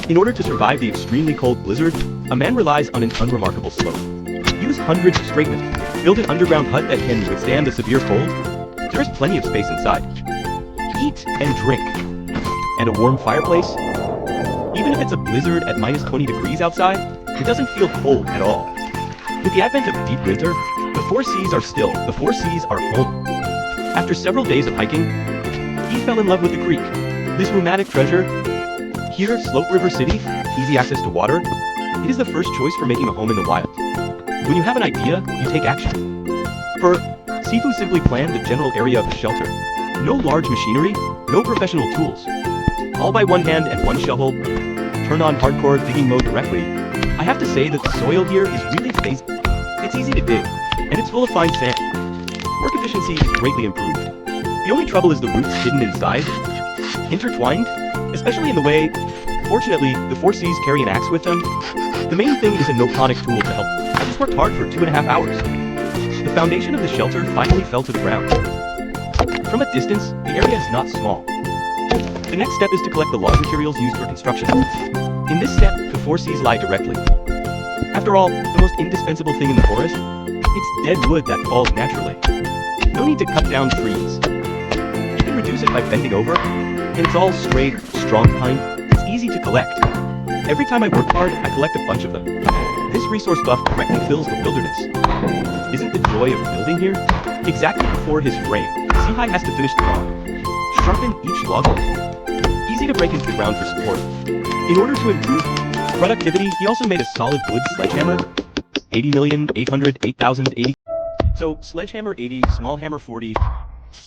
In order to survive the extremely cold blizzard, a man relies on an unremarkable slope. Use hundreds of straightmen, build an underground hut that can withstand the severe cold. There is plenty of space inside. Eat and drink. And a warm fireplace. Even if it's a blizzard at minus 20 degrees outside, it doesn't feel cold at all. With the advent of deep winter, the four seas are still, the four seas are home. After several days of hiking, he fell in love with the creek. This romantic treasure. Here, Slope River City, easy access to water. It is the first choice for making a home in the wild. When you have an idea, you take action. For Sifu simply planned the general area of the shelter. No large machinery, no professional tools. All by one hand and one shovel. Turn on hardcore digging mode directly. I have to say that the soil here is really phased. It's easy to dig, and it's full of fine sand. Work efficiency is greatly improved. The only trouble is the roots hidden inside, intertwined, especially in the way. Fortunately, the four Cs carry an axe with them. The main thing is a no-conic tool to help. I just worked hard for 2.5 hours. The foundation of the shelter finally fell to the ground. From a distance, the area is not small. The next step is to collect the log materials used for construction. In this step, the four Cs lie directly. After all, the most indispensable thing in the forest? It's dead wood that falls naturally. No need to cut down trees. You can reduce it by bending over, and it's all straight, strong pine. It's easy to collect. Every time I work hard, I collect a bunch of them. This resource buff directly fills the wilderness. Isn't the joy of building here? Exactly before his frame, Sihai has to finish the log. Sharpen each log. Easy to break into the ground for support. In order to improve productivity, he also made a solid wood sledgehammer. 80,808,080. So, sledgehammer 80, small hammer 40.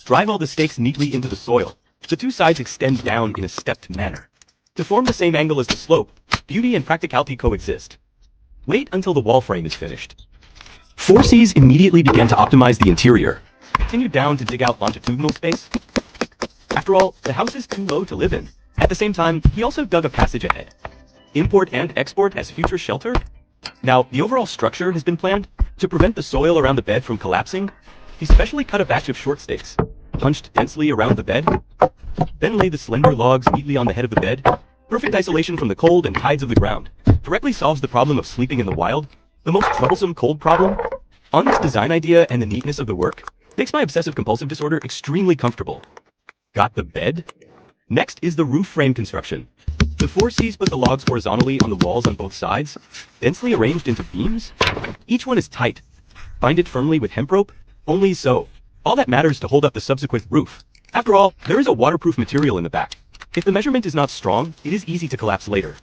Drive all the stakes neatly into the soil. The two sides extend down in a stepped manner. To form the same angle as the slope, beauty and practicality coexist. Wait until the wall frame is finished. Four Cs immediately began to optimize the interior. Continued down to dig out longitudinal space. After all, the house is too low to live in. At the same time, he also dug a passage ahead. Import and export as future shelter? Now, the overall structure has been planned. To prevent the soil around the bed from collapsing, he specially cut a batch of short stakes, punched densely around the bed, then laid the slender logs neatly on the head of the bed. Perfect isolation from the cold and tides of the ground. Directly solves the problem of sleeping in the wild, the most troublesome cold problem. On this design idea and the neatness of the work, makes my obsessive-compulsive disorder extremely comfortable. Got the bed? Next is the roof frame construction. The four Cs put the logs horizontally on the walls on both sides, densely arranged into beams. Each one is tight. Bind it firmly with hemp rope, only so. All that matters to hold up the subsequent roof. After all, there is a waterproof material in the back. If the measurement is not strong, it is easy to collapse later.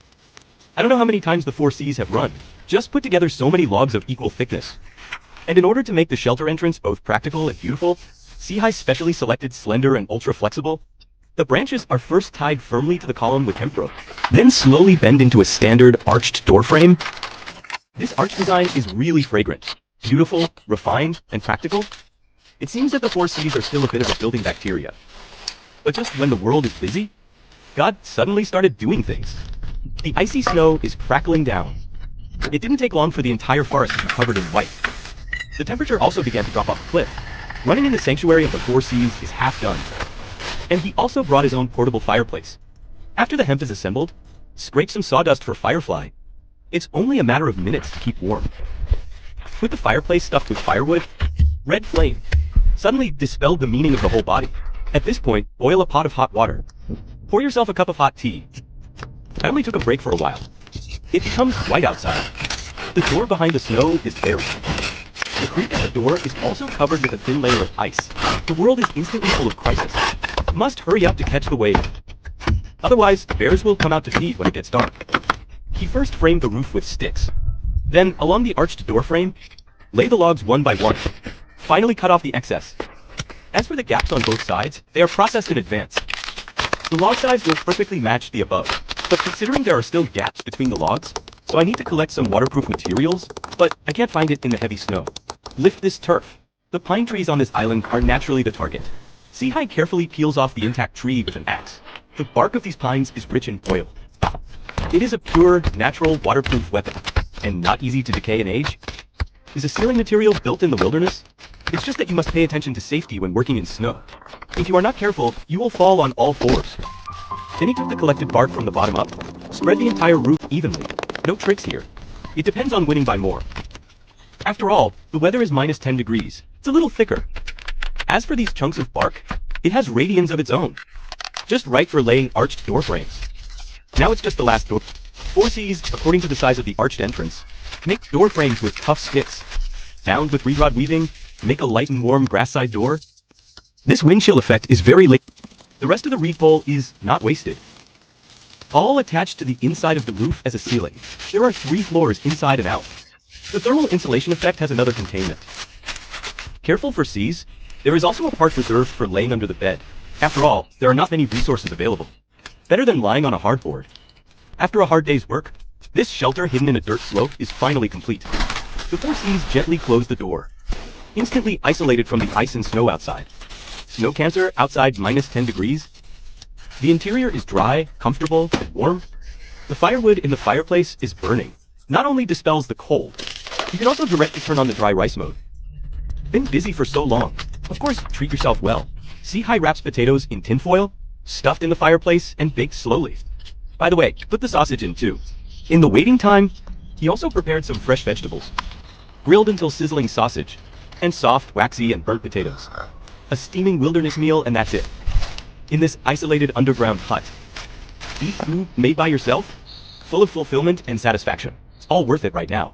I don't know how many times the four Cs have run. Just put together so many logs of equal thickness. And in order to make the shelter entrance both practical and beautiful, Sihai specially selected slender and ultra-flexible. The branches are first tied firmly to the column with hemp rope, then slowly bend into a standard arched door frame. This arch design is really fragrant, beautiful, refined, and practical. It seems that the four Cs are still a bit of a building bacteria. But just when the world is busy, God suddenly started doing things. The icy snow is crackling down. It didn't take long for the entire forest to be covered in white. The temperature also began to drop off the cliff. Running in the sanctuary of the four Cs is half done. And he also brought his own portable fireplace. After the hemp is assembled, scrape some sawdust for firefly. It's only a matter of minutes to keep warm. With the fireplace stuffed with firewood, red flame suddenly dispelled the meaning of the whole body. At this point, boil a pot of hot water. Pour yourself a cup of hot tea. I only took a break for a while. It becomes white outside. The door behind the snow is buried. The creak at the door is also covered with a thin layer of ice. The world is instantly full of crisis. Must hurry up to catch the wave. Otherwise, bears will come out to feed when it gets dark. He first framed the roof with sticks. Then, along the arched door frame, lay the logs one by one. Finally cut off the excess. As for the gaps on both sides, they are processed in advance. The log size will perfectly match the above. But considering there are still gaps between the logs, so I need to collect some waterproof materials, but I can't find it in the heavy snow. Lift this turf. The pine trees on this island are naturally the target. Sihai carefully peels off the intact tree with an axe. The bark of these pines is rich in oil. It is a pure, natural, waterproof weapon, and not easy to decay and age. Is a ceiling material built in the wilderness? It's just that you must pay attention to safety when working in snow. If you are not careful, you will fall on all fours. Then he took the collected bark from the bottom up, Spread the entire roof evenly. No tricks here. It depends on winning by more. After all, the weather is minus 10 degrees. It's a little thicker. As for these chunks of bark, it has radians of its own. Just right for laying arched door frames. Now it's just the last door. 4Cs, according to the size of the arched entrance, make door frames with tough sticks. Bound with reed rod weaving, make a light and warm grass side door. This wind chill effect is very late. The rest of the reed pole is not wasted. All attached to the inside of the roof as a ceiling. There are 3 floors inside and out. The thermal insulation effect has another containment. Careful for Cs, there is also a part reserved for laying under the bed. After all, there are not many resources available. Better than lying on a hardboard. After a hard day's work, this shelter hidden in a dirt slope is finally complete. The 4Cs gently close the door, instantly isolated from the ice and snow outside. Snow cancer outside minus 10 degrees. The interior is dry, comfortable, and warm. The firewood in the fireplace is burning. Not only dispels the cold, you can also directly turn on the dry rice mode. Been busy for so long. Of course, treat yourself well. See High wraps potatoes in tinfoil, stuffed in the fireplace, and baked slowly. By the way, put the sausage in too. In the waiting time, he also prepared some fresh vegetables. Grilled until sizzling sausage, and soft, waxy, and burnt potatoes. A steaming wilderness meal, and that's it. In this isolated underground hut. Eat food made by yourself, full of fulfillment and satisfaction. It's all worth it right now.